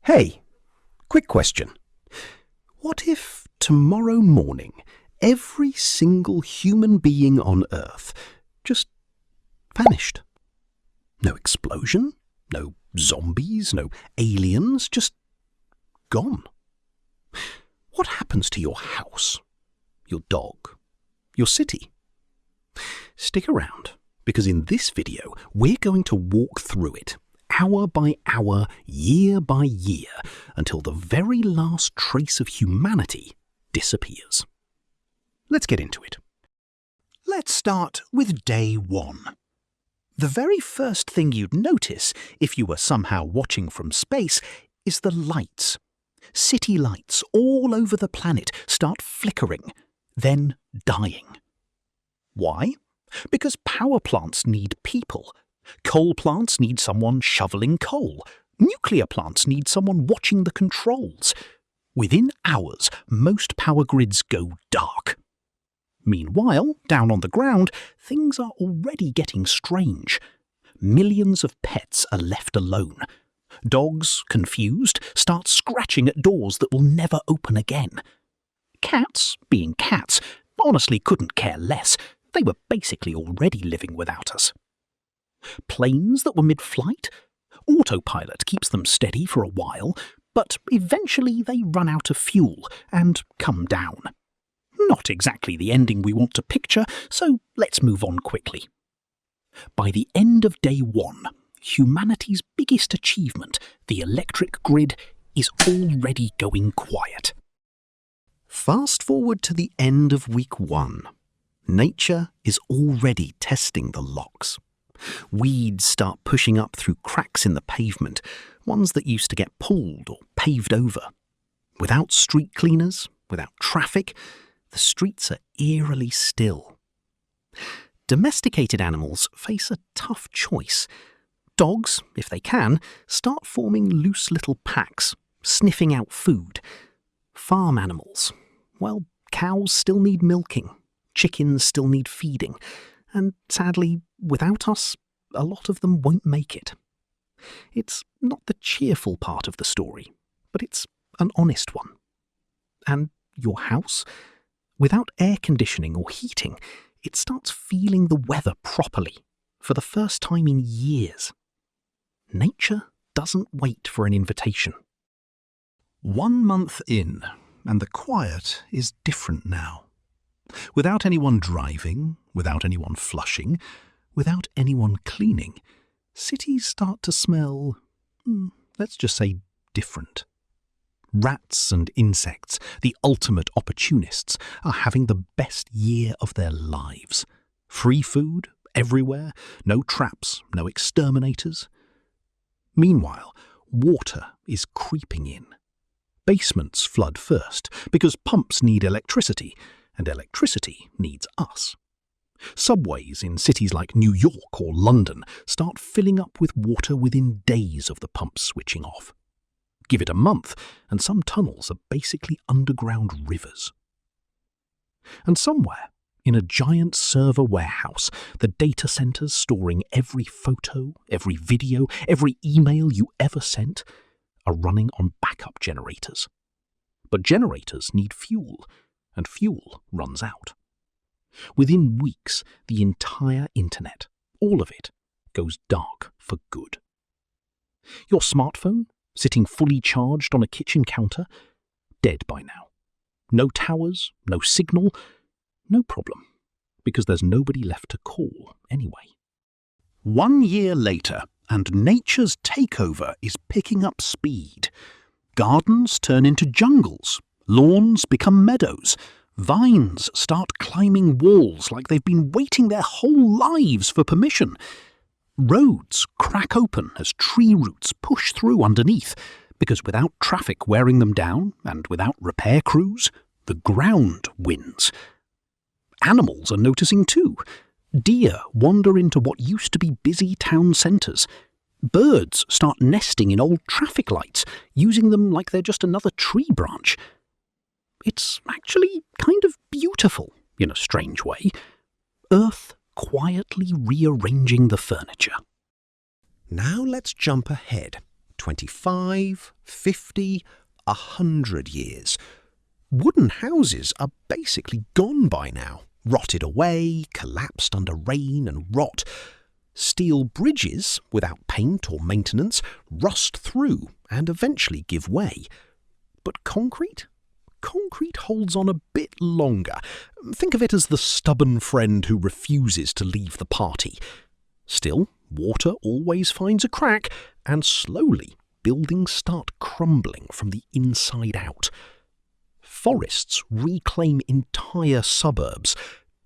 Hey, quick question. What if tomorrow morning every single human being on Earth just vanished? No explosion, no zombies, no aliens, just gone. What happens to your house, your dog, your city? Stick around, because in this video we're going to walk through it, hour by hour, year by year, until the very last trace of humanity disappears. Let's get into it. Let's start with day 1. The very first thing you'd notice if you were somehow watching from space is the lights. City lights all over the planet start flickering, then dying. Why? Because power plants need people. Coal plants need someone shoveling coal. Nuclear plants need someone watching the controls. Within hours, most power grids go dark. Meanwhile, down on the ground, things are already getting strange. Millions of pets are left alone. Dogs, confused, start scratching at doors that will never open again. Cats, being cats, honestly couldn't care less. They were basically already living without us. Planes that were mid-flight? Autopilot keeps them steady for a while, but eventually they run out of fuel and come down. Not exactly the ending we want to picture, so let's move on quickly. By the end of day 1, humanity's biggest achievement, the electric grid, is already going quiet. Fast forward to the end of week 1. Nature is already testing the locks. Weeds start pushing up through cracks in the pavement, ones that used to get pulled or paved over. Without street cleaners, without traffic, the streets are eerily still. Domesticated animals face a tough choice. Dogs, if they can, start forming loose little packs, sniffing out food. Farm animals, well, cows still need milking, chickens still need feeding, and sadly, without us, a lot of them won't make it. It's not the cheerful part of the story, but it's an honest one. And your house? Without air conditioning or heating, it starts feeling the weather properly, for the first time in years. Nature doesn't wait for an invitation. 1 month in, and the quiet is different now. Without anyone driving, without anyone flushing, without anyone cleaning, cities start to smell, let's just say, different. Rats and insects, the ultimate opportunists, are having the best year of their lives. Free food, everywhere, no traps, no exterminators. Meanwhile, water is creeping in. Basements flood first, because pumps need electricity, and electricity needs us. Subways in cities like New York or London start filling up with water within days of the pumps switching off. Give it a month, and some tunnels are basically underground rivers. And somewhere, in a giant server warehouse, the data centers storing every photo, every video, every email you ever sent, are running on backup generators. But generators need fuel, and fuel runs out. Within weeks, the entire internet, all of it, goes dark for good. Your smartphone, sitting fully charged on a kitchen counter, dead by now. No towers, no signal, no problem, because there's nobody left to call anyway. 1 year later, and nature's takeover is picking up speed. Gardens turn into jungles, lawns become meadows, vines start climbing walls like they've been waiting their whole lives for permission. Roads crack open as tree roots push through underneath, because without traffic wearing them down, and without repair crews, the ground wins. Animals are noticing too. Deer wander into what used to be busy town centres. Birds start nesting in old traffic lights, using them like they're just another tree branch. It's actually kind of beautiful, in a strange way. Earth quietly rearranging the furniture. Now let's jump ahead 25, 50, 100 years. Wooden houses are basically gone by now, rotted away, collapsed under rain and rot. Steel bridges, without paint or maintenance, rust through and eventually give way. But concrete? Concrete holds on a bit longer. Think of it as the stubborn friend who refuses to leave the party. Still, water always finds a crack, and slowly buildings start crumbling from the inside out. Forests reclaim entire suburbs.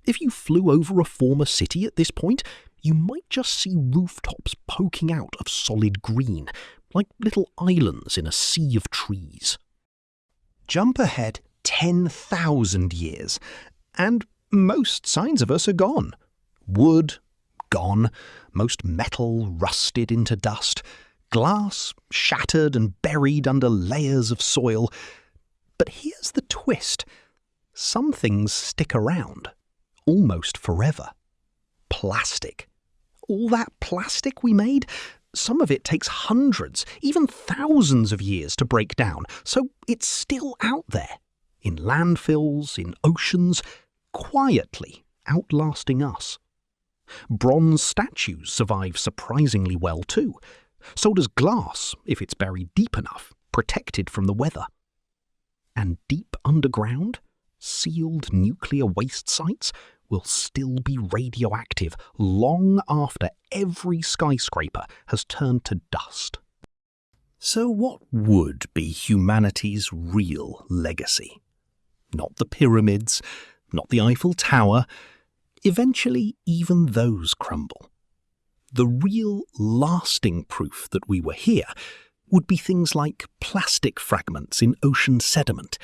If you flew over a former city at this point, you might just see rooftops poking out of solid green, like little islands in a sea of trees. Jump ahead 10,000 years, and most signs of us are gone. Wood, gone. Most metal rusted into dust. Glass shattered and buried under layers of soil. But here's the twist. Some things stick around, almost forever. Plastic. All that plastic we made, some of it takes hundreds, even thousands of years to break down, so it's still out there, in landfills, in oceans, quietly outlasting us. Bronze statues survive surprisingly well too. So does glass, if it's buried deep enough, protected from the weather. And deep underground, sealed nuclear waste sites will still be radioactive long after every skyscraper has turned to dust. So what would be humanity's real legacy? Not the pyramids, not the Eiffel Tower. Eventually, even those crumble. The real lasting proof that we were here would be things like plastic fragments in ocean sediment,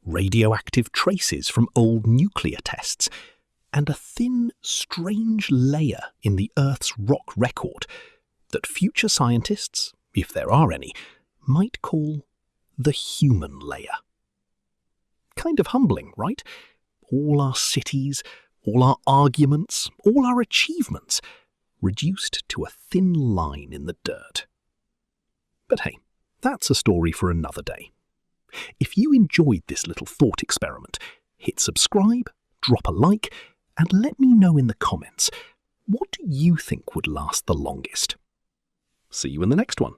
radioactive traces from old nuclear tests, and a thin, strange layer in the Earth's rock record that future scientists, if there are any, might call the human layer. Kind of humbling, right? All our cities, all our arguments, all our achievements, reduced to a thin line in the dirt. But hey, that's a story for another day. If you enjoyed this little thought experiment, hit subscribe, drop a like, and let me know in the comments, what do you think would last the longest? See you in the next one.